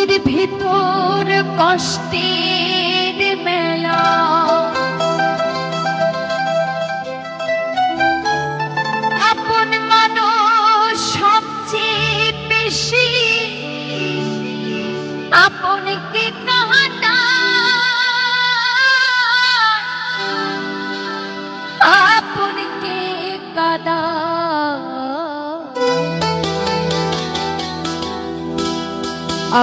বুকের ভিতর কষ্টের মেলা, আপন মানুষ সবচেয়ে বেশি আপনকে কাঁদা, আপনকে কাঁদা।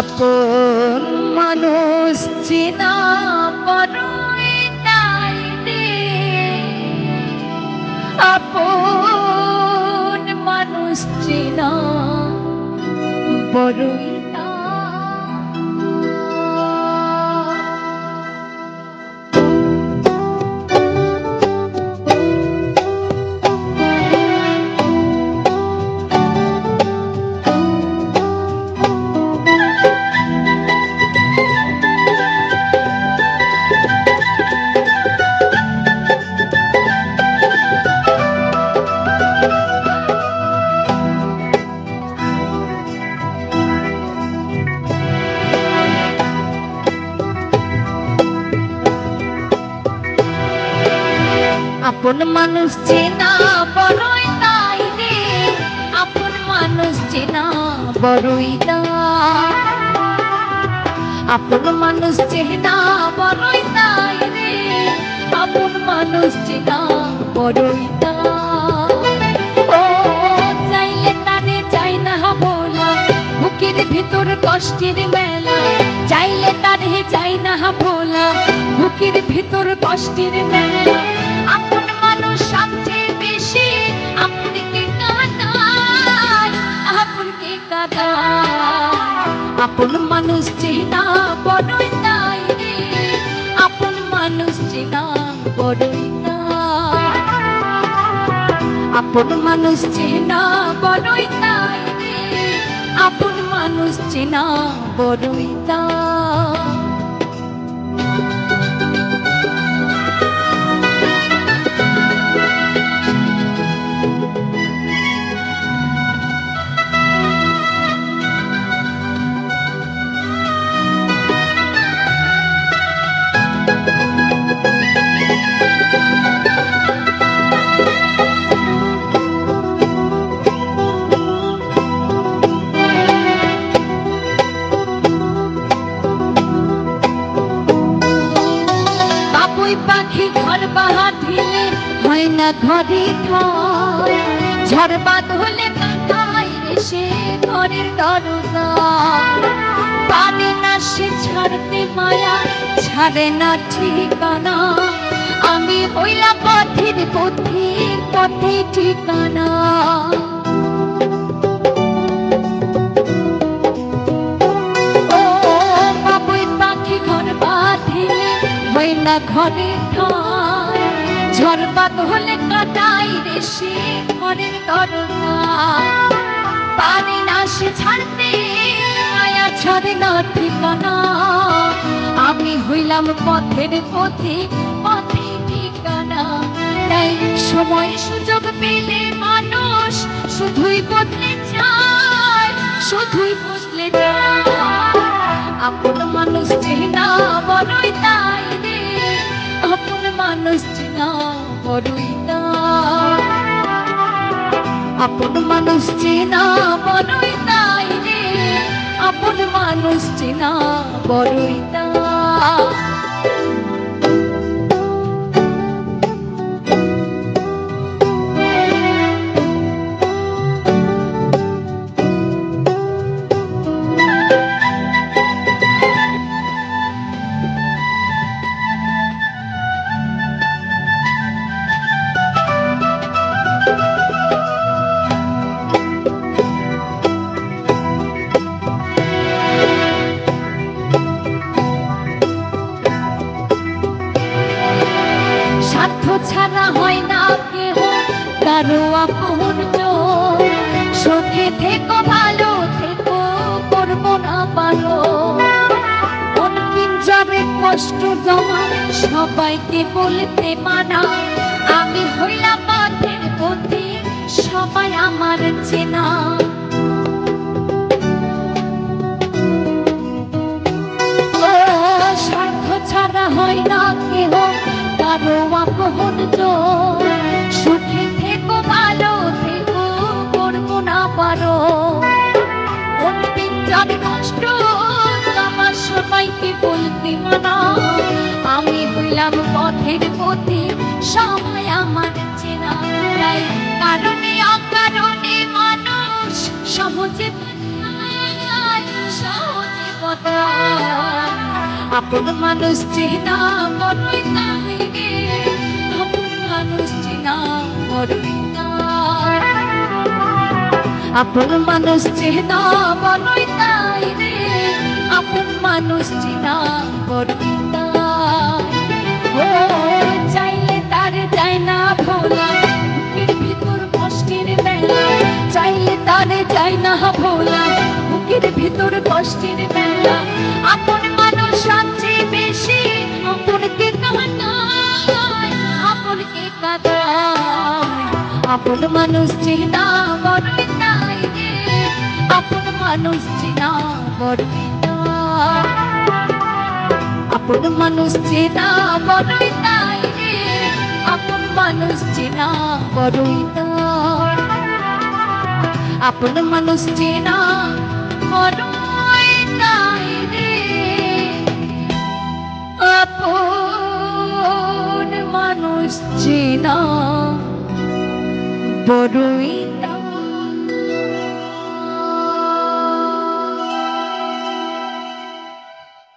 আপন মানুষ চেনা বড়ই তাই রে, আপন মানুষ চেনা বড়ই আপন মানুষ চেনা বড়ই তাই রে, আপন মানুষ চেনা বড়ই তাই, আপন মানুষ চেনা বড়ই তাই রে, আপন মানুষ চেনা বড়ই তাই। ও চাইলে তারে চাই না বলা, বুকের ভিতর কষ্টের মেলা, চাইলে তারে চাই না বলা, বুকের ভিতর কষ্টের মেলা। আপন মানুষ সবচেয়ে বেশি আপনকে কাঁদায়, আপনকে কাঁদায়। আপন মানুষ চেনা বড়ই তাই রে, আপন মানুষ চেনা বড়ই তাই, আপন মানুষ চেনা বড়ই তাই রে, আপন মানুষ চেনা বড়ই তাই। পাখি ঘর বাহার দিলে হয় না ঘরে ঘর, ঝড় বাদ হলে কাঁথায় এসে ঘরের দরজা, পারে না সে ছাড়তে মায়া, ছাড়ে না ঠিকানা, আমি হইলাম পথের পথে পথে ঠিকানা। না ঘরে ঘর, ঝড় বাদ হলে কাটাই রে সে ঘরের দরজা, পারি না সে ছাড়তে মায়া, ছাড়ে না ঠিকানা, আমি হইলাম পথের পথে পথে ঠিকানা। তাই সময় সুযোগ পেলে মানুষ শুধুই বদলে যায়, শুধুই বদলে যায়। আপন মানুষ চেনা বড়ই তাই রে, আপন মানুষ চেনা বড়ই তাই, আপন মানুষ চেনা বড়ই তাই রে, আপন মানুষ চেনা বড়ই তাই। ছাড়া হয় না কেহ কারো আপন, সুখে থেকো ভালো থেকো করবো না পারো, কোন পিঞ্জরে কষ্ট জমা সবাইকে বলতে মানা, আমি হইলাম পথের পথে সবাই আমার চেনা। হয় না কেহ কারো আপন জন। সুখে থেকো ভালো থেকো করবো না পারো অন্যের কষ্ট আমার সবাইকে বলতে মানা। আমি হইলাম পথের পথে সবাই আমার চেনা, তাই কারণে অকারণে মানুষ সহজে বদলায়, সহজে বদলায়। আপন মানুষ চেনা বড়ই তাই রে, আপন মানুষ চেনা বড়ই তাই। আপন মানুষ চেনা বড়ই তাই রে, আপন মানুষ চেনা বড়ই তাই। ও চাইলে তার যায় না ভোলা, বুকের ভিতর কষ্টের মেলা। চাইলে তার যায় না ভোলা, বুকের ভিতর কষ্টের মেলা। আপন মানুষ সবচেয়ে বেশি আপনকে কাঁদায়, আপনকে কাঁদায়। আপন মানুষ চেনা বড়ই তাই রে, আপন মানুষ চেনা বড়ই তাই। আপন মানুষ চেনা বড়ই তাই রে, আপন মানুষ চেনা বড়ই তাই। আপন মানুষ চেনা বড়ই তাই রে, আপন মানুষ চেনা বড়ই